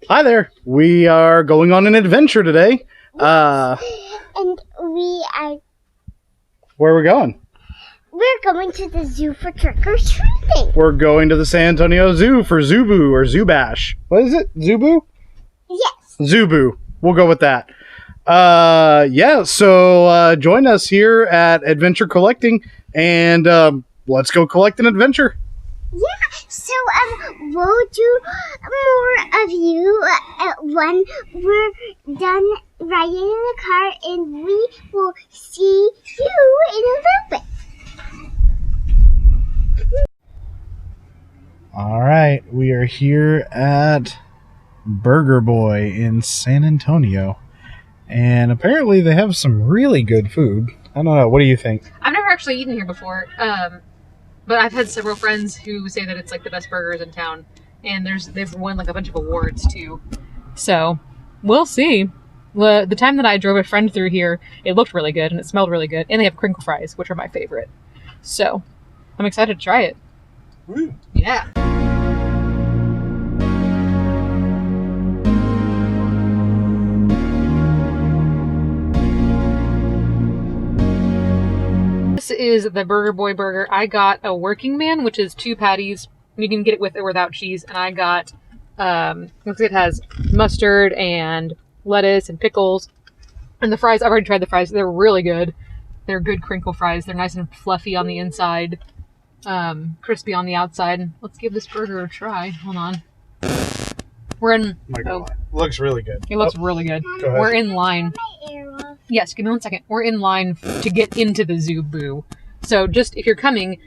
Hi there. We are going on an adventure today. And Where are we going? we're going to the zoo for trick-or-treating. We're going to the San Antonio Zoo for Zubu or Zubash. What is it? Zubu? Yes. Zubu. We'll go with that. So join us here at Adventure Collecting and let's go collect an adventure. Yeah. So we'll do more of you when we're done riding in the car, and we will see you in a little bit. All right, we are here at Burger Boy in San Antonio. And apparently they have some really good food. I don't know. What do you think? I've never actually eaten here before, but I've had several friends who say that it's like the best burgers in town, and they've won like a bunch of awards too. So we'll see. The time that I drove a friend through here, it looked really good and it smelled really good, and they have crinkle fries, which are my favorite. So I'm excited to try it. Woo. Yeah. This is the Burger Boy burger. I got a working man, which is 2 patties. You can get it with or without cheese. And I got, looks like it has mustard and lettuce and pickles. And the fries, I've already tried the fries. They're really good. They're good crinkle fries. They're nice and fluffy on the inside, crispy on the outside. Let's give this burger a try. Hold on. We're in, Looks really good. it looks really good. Go ahead. We're in line. My ear off. Yes, give me 1 second. We're in line to get into the zoo boo. So just if you're coming,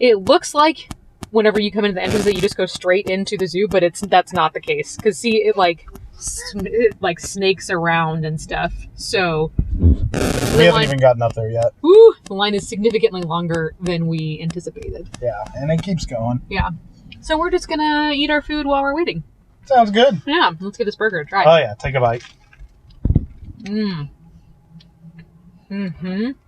it looks like whenever you come into the entrance that you just go straight into the zoo, but that's not the case. Cause see, it snakes around and stuff. So We haven't even gotten up there yet. the line is significantly longer than we anticipated. Yeah, and it keeps going. Yeah. So we're just gonna eat our food while we're waiting. Sounds good. Yeah, let's give this burger a try. Oh yeah, take a bite. Mm-hmm.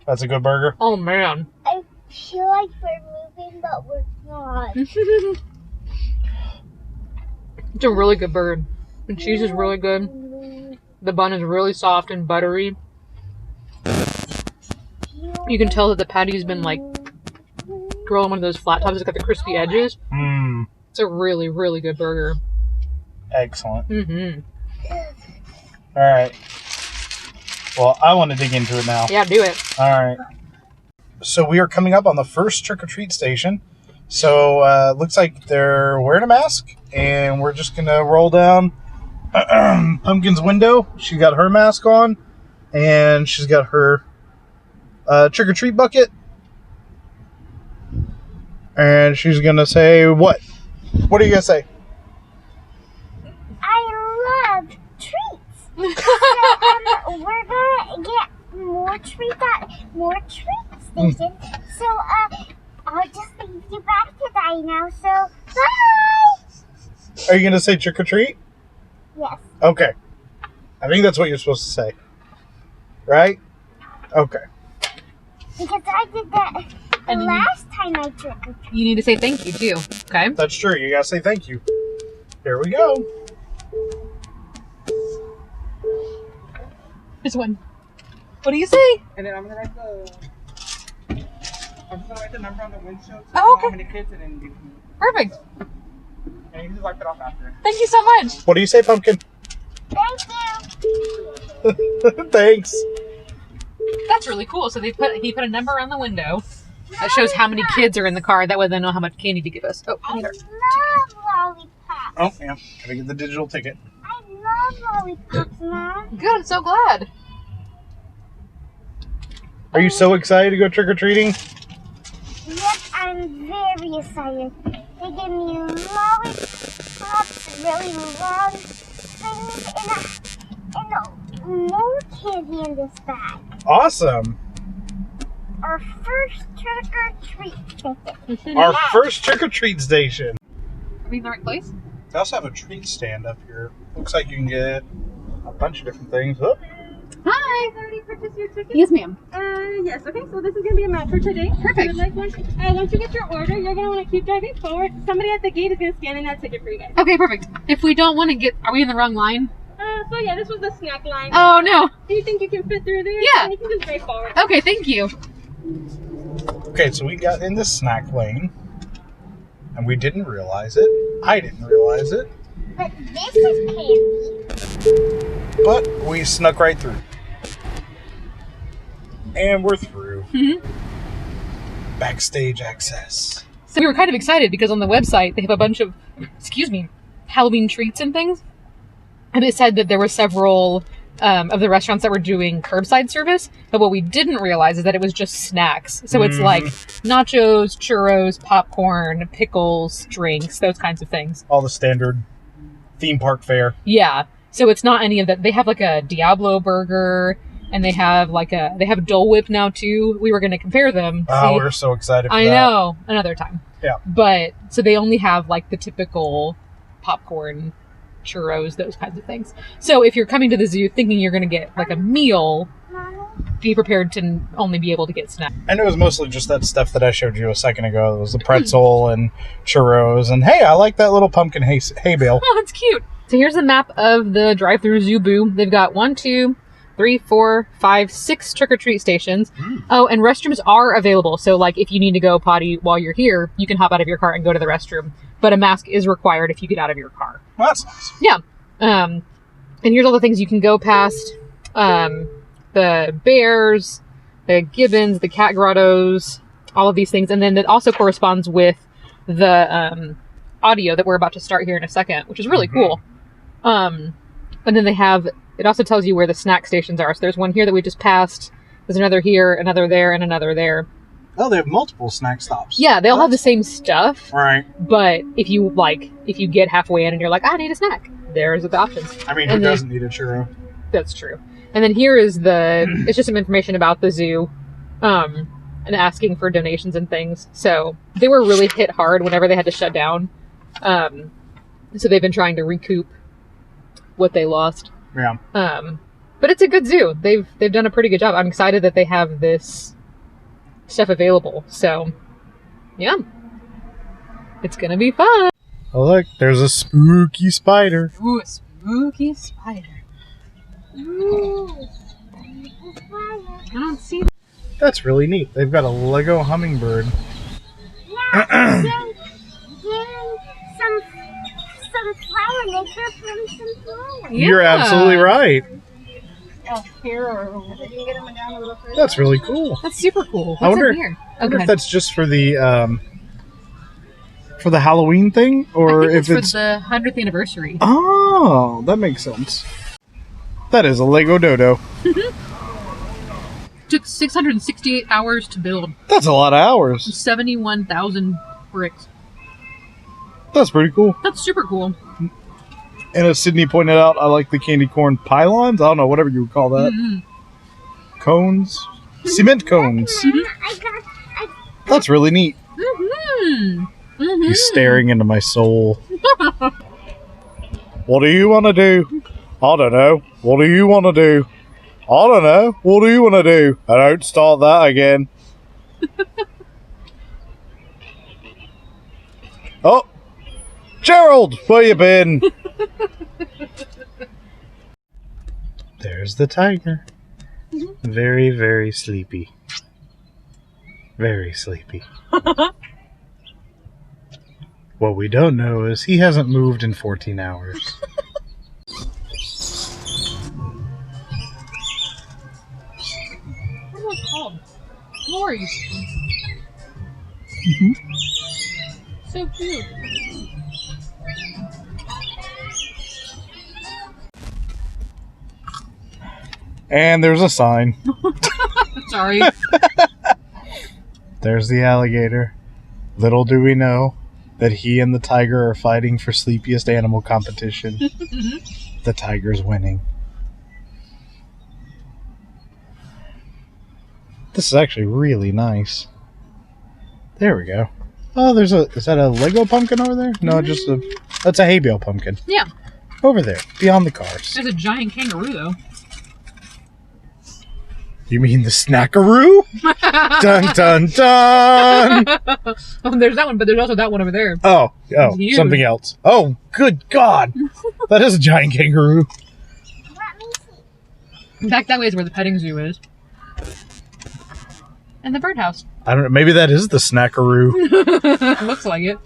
That's a good burger. Oh man. I feel like we're moving, but we're not. It's a really good burger. The cheese is really good. The bun is really soft and buttery. You can tell that the patty's been like grilled on one of those flat tops. It's got the crispy edges. Mmm. It's a really, really good burger. Excellent. Mm-hmm. All right. Well, I want to dig into it now. Yeah, do it. All right. So we are coming up on the first trick-or-treat station. So looks like they're wearing a mask, and we're just gonna roll down Pumpkin's window. She got her mask on, and she's got her trick-or-treat bucket, and she's gonna say what? What are you gonna say? I love treats. So, we're gonna get more treats at more treat station. So I'll just leave you back to die now. So bye. Are you gonna say trick-or-treat? Yes. Okay. I think that's what you're supposed to say. Right? Okay. Because I did that the And you- last time I trick-or-treated. You need to say thank you too. Okay. That's true. You gotta say thank you. Here we go. This one. What do you say? And then I'm just gonna write the number on the windshield. So Oh, okay. How many kids and then Perfect. and you can just wipe it off after. Thank you so much. What do you say, Pumpkin? Thank you. Thanks. That's really cool. So he put a number on the window that shows how many kids are in the car. That way they know how much candy to give us. Oh, I I need our- love lollipops. Oh, yeah. Gotta get the digital ticket. I love lollipops, Mom. Good. I'm so glad. Are you so excited to go trick-or-treating? Yes, I'm very excited. They give me lollipops, really long things, and more candy in this bag. Awesome. Our first trick-or-treat ticket. Our first trick-or-treat station. Are we in the right place? They also have a treat stand up here. Looks like you can get a bunch of different things. Oh, Hi. Already purchased your ticket? Yes, ma'am. Yes. Okay, so this is going to be a map for today. Perfect. You would like one? Once you get your order, you're going to want to keep driving forward. Somebody at the gate is going to scan in that ticket for you guys. Okay, perfect. If we don't want to get, are we in the wrong line? So yeah, this was the snack line. Oh no. Do you think you can fit through there? Yeah. You can just drive forward. Okay, thank you. Okay, so we got in the snack lane, and we didn't realize it. I didn't realize it, But this is candy. but we snuck right through. And we're through. Backstage access. So we were kind of excited because on the website they have a bunch of, Halloween treats and things. And it said that there were several of the restaurants that were doing curbside service. But what we didn't realize is that it was just snacks. So it's like nachos, churros, popcorn, pickles, drinks, those kinds of things. All the standard theme park fare. Yeah. So it's not any of that. They have like a Diablo burger and they have Dole Whip now too. We were going to compare them. Oh, See? we're so excited for I that. know. Another time. Yeah. But so they only have like the typical popcorn, churros, those kinds of things. So if you're coming to the zoo thinking you're going to get like a meal, be prepared to only be able to get snacks. And it was mostly just that stuff that I showed you a second ago. It was the pretzel and churros. And hey, I like that little pumpkin hay bale. Oh, it's cute. So here's a map of the drive-through Zoo Boo. They've got 1, 2, 3, 4, 5, 6 trick-or-treat stations. Oh, and restrooms are available. So like if you need to go potty while you're here, you can hop out of your car and go to the restroom. But a mask is required if you get out of your car. Well, that's nice. Yeah. And here's all the things you can go past. The bears, the gibbons, the cat grottos, all of these things. And then that also corresponds with the audio that we're about to start here in a second, which is really cool. And then it also tells you where the snack stations are. So there's one here that we just passed. There's another here, another there, and another there. Oh, they have multiple snack stops. Yeah, they all have the same stuff. Right. But if you get halfway in and you're like, I need a snack, there's the options. I mean, who And then- doesn't need a churro? That's true. And then here is it's just some information about the zoo, and asking for donations and things. So they were really hit hard whenever they had to shut down. So they've been trying to recoup what they lost. Yeah. But it's a good zoo. They've done a pretty good job. I'm excited that they have this stuff available. So, yeah. It's gonna be fun. Oh, look, there's a spooky spider. Ooh, a spooky spider. Ooh. I don't see That's really neat. They've got a Lego hummingbird. Yeah, getting some flour maker from some flowers. You're absolutely right. Here or you can get them down a little further. That's really cool. That's super cool. What's I wonder in here? I wonder Okay. if that's just for the Halloween thing, or I think if it's it's for the 100th anniversary. Oh, that makes sense. That is a Lego Dodo. Took 668 hours to build. That's a lot of hours. 71,000 bricks. That's pretty cool. That's super cool. And as Sydney pointed out, I like the candy corn pylons. I don't know, whatever you would call that. Cones? Cement cones. I That's really neat. Mm-hmm. Mm-hmm. He's staring into my soul. What do you want to do? I don't know. What do you want to do? I don't know. What do you want to do? I don't start that again. Oh, Gerald, where you been? There's the tiger. Very, very sleepy. Very sleepy. What we don't know is he hasn't moved in 14 hours. What are those called? Lorries. So cute. And there's a sign. Sorry. There's the alligator. Little do we know that he and the tiger are fighting for sleepiest animal competition. The tiger's winning. This is actually really nice. There we go. Oh, is that a Lego pumpkin over there? No, that's a hay bale pumpkin. Yeah. Over there, beyond the cars. There's a giant kangaroo, though. You mean the Snackaroo? Dun dun dun! Oh, there's that one, but there's also that one over there. Oh, Huge. something else. Oh, good God! That is a giant kangaroo. Let me see. In fact, that way is where the petting zoo is. And the birdhouse. I don't know. Maybe that is the Snackaroo. Looks like it.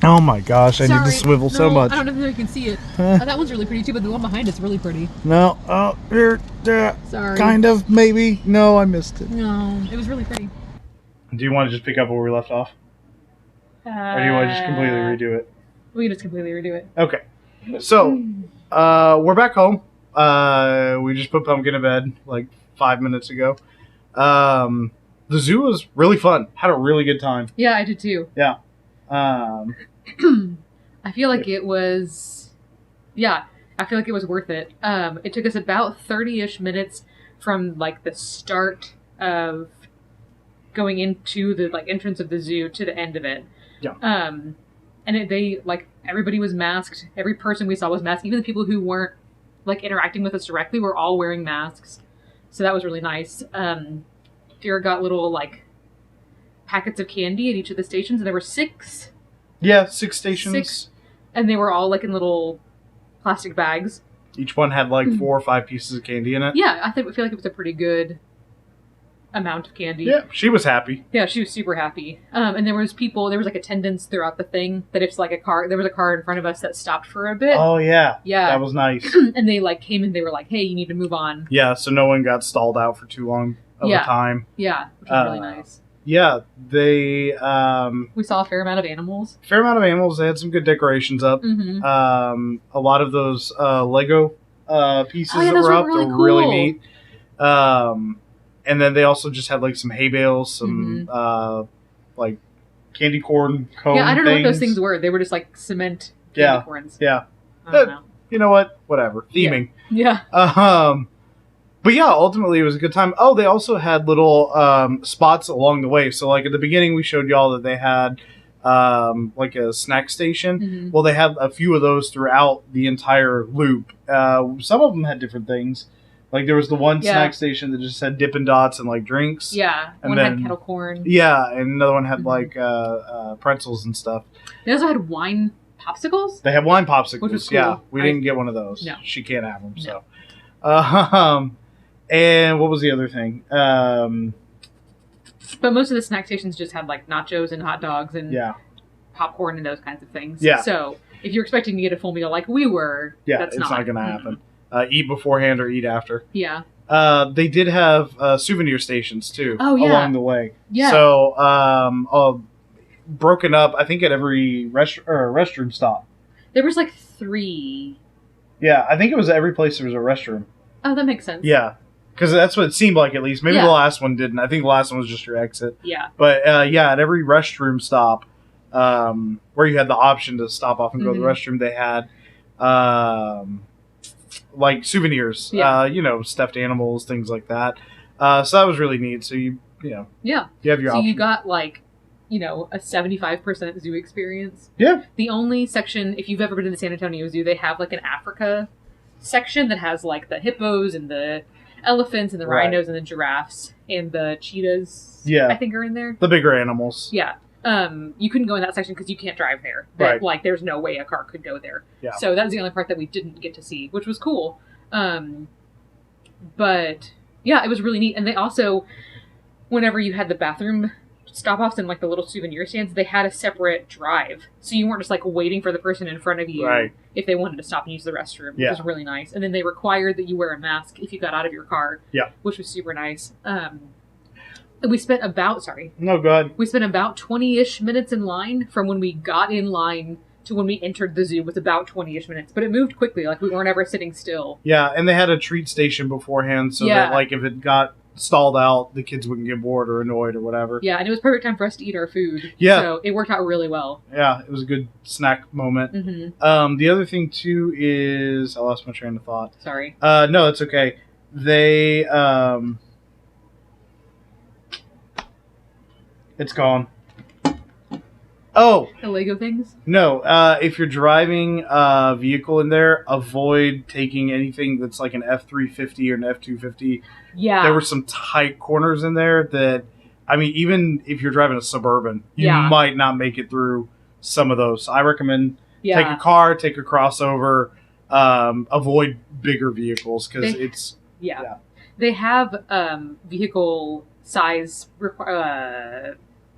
Oh my gosh, I need to swivel so much. I don't know if you can see it. That one's really pretty too, but the one behind it's really pretty. No, oh, here, Sorry. kind of, maybe. No, I missed it. No, it was really pretty. Do you want to just pick up where we left off? Or do you want to just completely redo it? We can just completely redo it. Okay. So, we're back home. We just put Pumpkin to bed like 5 minutes ago. The zoo was really fun. Had a really good time. Yeah, I did too. Yeah. I feel like it was, I feel like it was worth it. It took us about 30-ish minutes from like the start of going into the like entrance of the zoo to the end of it. Yeah. They like everybody was masked. Every person we saw was masked. Even the people who weren't like interacting with us directly were all wearing masks. So that was really nice. Fira got little like packets of candy at each of the stations, and there were 6. Yeah, 6 stations. 6. And they were all like in little plastic bags. Each one had like 4 or 5 pieces of candy in it. Yeah, I feel like it was a pretty good amount of candy. Yeah, she was happy. Yeah, she was super happy. And there was like attendants throughout the thing that if like there was a car in front of us that stopped for a bit. Oh yeah. Yeah. That was nice. And they like came and they were like, hey, you need to move on. Yeah, so no one got stalled out for too long of a time. Yeah, which was really nice. Yeah, they We saw a fair amount of animals. fair amount of animals. They had some good decorations up. Mm-hmm. A lot of those Lego pieces Oh, yeah, that those were were up really were really cool. neat. And then they also just had like some hay bales, some like candy corn cone. Yeah, I don't know what those things were. They were just like cement candy Yeah. corns. Yeah, I don't know. you know what? Whatever. Theming. Yeah. But yeah, ultimately it was a good time. Oh, they also had little spots along the way. So like at the beginning we showed y'all that they had like a snack station. Mhm. Well, they had a few of those throughout the entire loop. Some of them had different things. Like there was the one Yeah. snack station that just had Dippin' Dots and like drinks. Yeah. And One then- had kettle corn. Yeah, and another one had Mhm. like pretzels and stuff. They also had wine popsicles. They had wine popsicles. Which was Yeah, cool. we didn't get one of those. No. She can't have them. No. So, and what was the other thing? But most of the snack stations just had like nachos and hot dogs and Yeah, popcorn and those kinds of things. Yeah. So if you're expecting to get a full meal like we were, yeah, that's it's not going to Mhm. happen. Eat beforehand or eat after. Yeah. They did have souvenir stations too. Oh, yeah. Along the way. Yeah. So, broken up. I think at every restroom stop. There was like 3. Yeah, I think it was at every place there was a restroom. Oh, that makes sense. Yeah, because that's what it seemed like at least. Maybe Yeah. the last one didn't. I think the last one was just your exit. Yeah. But yeah, at every restroom stop, where you had the option to stop off and go to the Mhm. restroom, they had like souvenirs. Yeah. Stuffed animals, things like that. So that was really neat. So you Yeah. you have your So option. you got like, a 75% zoo experience. Yeah. The only section, if you've ever been to the San Antonio Zoo, they have like an Africa section that has like the hippos and the elephants and the Right. rhinos and the giraffes and the cheetahs. Yeah. I think are in there. The bigger animals. Yeah. you couldn't go in that section because you can't drive there. Right. Like, there's no way a car could go there. Yeah. So that was the only part that we didn't get to see, which was cool. But yeah, it was really neat. And they also, whenever you had the bathroom stop-offs and like the little souvenir stands, they had a separate drive. So you weren't just like waiting for the person in front of you Right. if they wanted to stop and use the restroom, which Yeah. was really nice. And then they required that you wear a mask if you got out of your car, Yeah. which was super nice. We spent about, No, go ahead. we spent about 20-ish minutes in line. From when we got in line to when we entered the zoo was about 20-ish minutes, but it moved quickly. Like, we weren't ever sitting still. Yeah, and they had a treat station beforehand so Yeah. that, like, if it got stalled out, the kids wouldn't get bored or annoyed or whatever. Yeah, and it was perfect time for us to eat our food. Yeah. So it worked out really well. Yeah, it was a good snack moment. Mm-hmm. The other thing, too, is... I lost my train of thought. Sorry. No, it's okay. They, it's gone. Oh, The Lego things? no. If you're driving a vehicle in there, avoid taking anything that's like an F-350 or an F-250. Yeah. There were some tight corners in there that, I mean, even if you're driving a Suburban, you Yeah. might not make it through some of those. I recommend yeah. take a car, take a crossover, avoid bigger vehicles because They- it's... Yeah. Yeah. They have vehicle size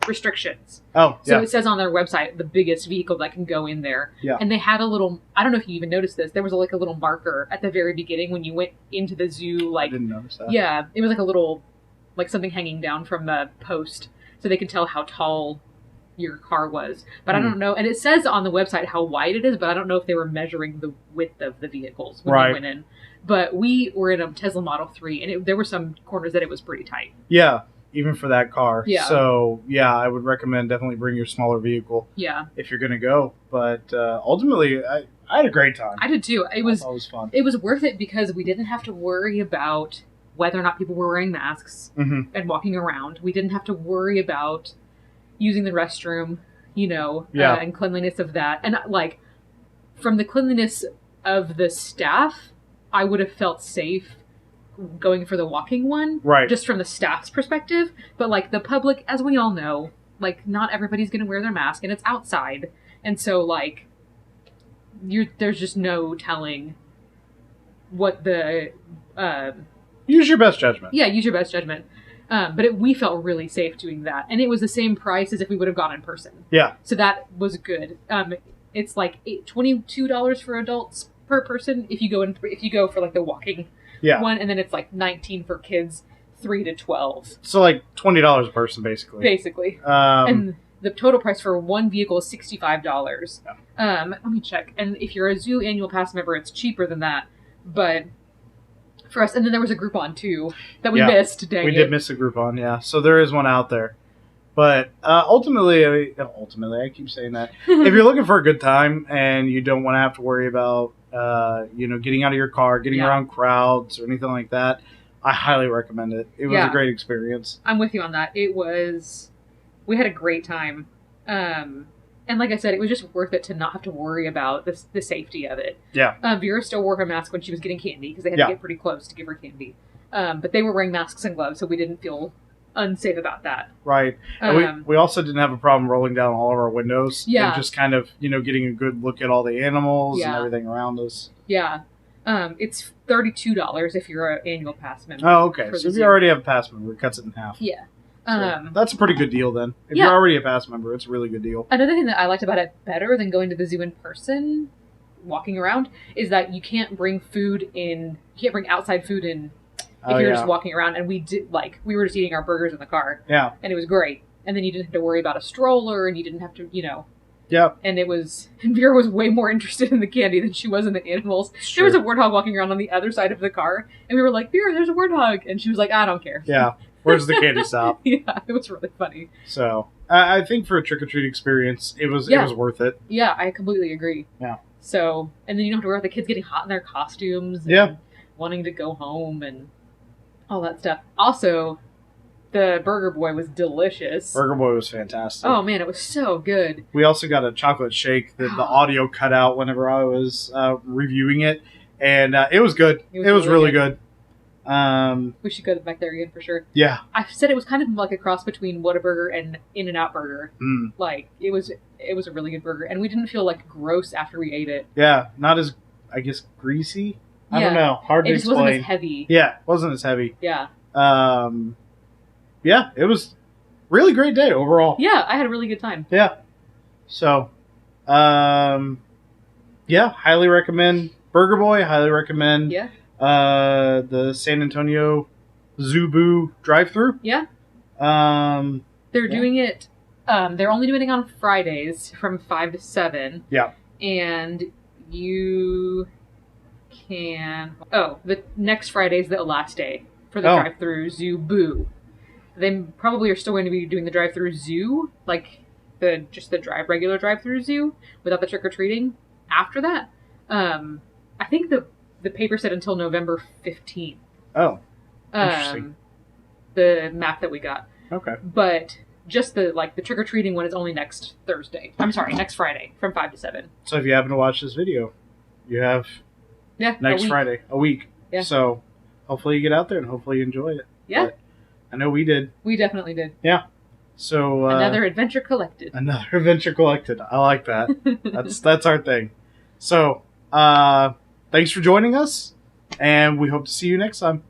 restrictions. Oh, So yeah. it says on their website the biggest vehicle that can go in there. Yeah. And they had a little, I don't know if you even noticed this, there was like a little marker at the very beginning when you went into the zoo. I Like, didn't notice that. yeah, it was like a little, like something hanging down from the post so they could tell how tall your car was. But I don't know. And it says on the website how wide it is, but I don't know if they were measuring the width of the vehicles when Right. they went in. But we were in a Tesla Model 3, and there were some corners that it was pretty tight. Yeah, even for that car. Yeah. So, yeah, I would recommend definitely bring your smaller vehicle Yeah, if you're going to go. But ultimately, I had a great time. I did too. It was always fun. It was worth it because we didn't have to worry about whether or not people were wearing masks Mm-hmm. and walking around. We didn't have to worry about using the restroom, Yeah. and cleanliness of that. And like, from the cleanliness of the staff, I would have felt safe going for the walking one, Right. just from the staff's perspective. But like the public, as we all know, like not everybody's going to wear their mask, and it's outside, and so like, there's just no telling what the Use your best judgment. yeah, use your best judgment. But we felt really safe doing that, and it was the same price as if we would have gone in person. Yeah. So that was good. It's like $22 for adults per person if you go for like the walking Yeah. one, and then it's like $19 for kids 3 to 12, So, like, $20 a person, basically. basically. And the total price for one vehicle is $65. Let me check. And if you're a zoo annual pass member, it's cheaper than that. But for us, and then there was a Groupon too that we Yeah. missed. Dang we it. did miss a Groupon, yeah. So there is one out there. But ultimately, I keep saying that. If you're looking for a good time and you don't want to have to worry about, getting out of your car, getting Yeah. around crowds or anything like that, I highly recommend it. It was Yeah. a great experience. I'm with you on that. We had a great time. And like I said, it was just worth it to not have to worry about the safety of it. Yeah. Vera still wore her mask when she was getting candy because they had Yeah. to get pretty close to give her candy. But they were wearing masks and gloves, so we didn't feel unsafe about that. Right. And we also didn't have a problem rolling down all of our windows. Yeah. And just kind of, getting a good look at all the animals and Yeah. everything around us. Yeah. It's $32 if you're an annual pass member. Oh, okay. For So the if zoo. you already have a pass member, it cuts it in half. Yeah. So that's a pretty good deal then. If Yeah. you're already a pass member, it's a really good deal. Another thing that I liked about it better than going to the zoo in person, walking around, is that you can't bring outside food in if you're just walking around. And we were just eating our burgers in the car, Yeah. and it was great. And then you didn't have to worry about a stroller, and you didn't have to, Yeah. and Vera was way more interested in the candy than she was in the animals. There was a warthog walking around on the other side of the car, and we were like, Vera, there's a warthog. And she was like, I don't care. Yeah. Where's the candy stop? Yeah, it was really funny. So I think for a trick-or-treat experience, it was worth it. Yeah, I completely agree. Yeah. So, and then you don't have to worry about the kids getting hot in their costumes and Yeah. wanting to go home and all that stuff. Also, the Burger Boy was delicious. Burger Boy was fantastic. Oh man, it was so good. We also got a chocolate shake that the audio cut out whenever I was reviewing it, and it was good. It was really really good. We should go back there again for sure. Yeah. I said it was kind of like a cross between Whataburger and In-N-Out Burger. Mm. Like it was a really good burger, and we didn't feel like gross after we ate it. Yeah. Not as, I guess, greasy. I don't Yeah. know. Hard to It just explain. wasn't as heavy. Yeah, wasn't as heavy. Yeah. Yeah, it was really great day overall. Yeah, I had a really good time. Yeah. So, yeah, highly recommend Burger Boy. Highly recommend Yeah. the San Antonio Zubu drive-through. Yeah. They're Yeah. doing it. They're only doing it on Fridays from 5 to 7. Yeah. And you can. Oh, the next Friday is the last day for the Oh. drive-through Zoo Boo. They probably are still going to be doing the drive-through zoo, like the regular drive-through zoo without the trick or treating. After that, I think the paper said until November 15th. Oh, interesting. The map that we got. Okay. But just the trick or treating one is only next Thursday. I'm sorry, next Friday from 5 to 7. So if you happen to watch this video, you have Yeah, next a week. Friday, a week. Yeah. So hopefully you get out there and hopefully you enjoy it. Yeah, But I know we did. we definitely did. So Another adventure collected. another adventure collected. I like that. That's our thing. So thanks for joining us, and we hope to see you next time.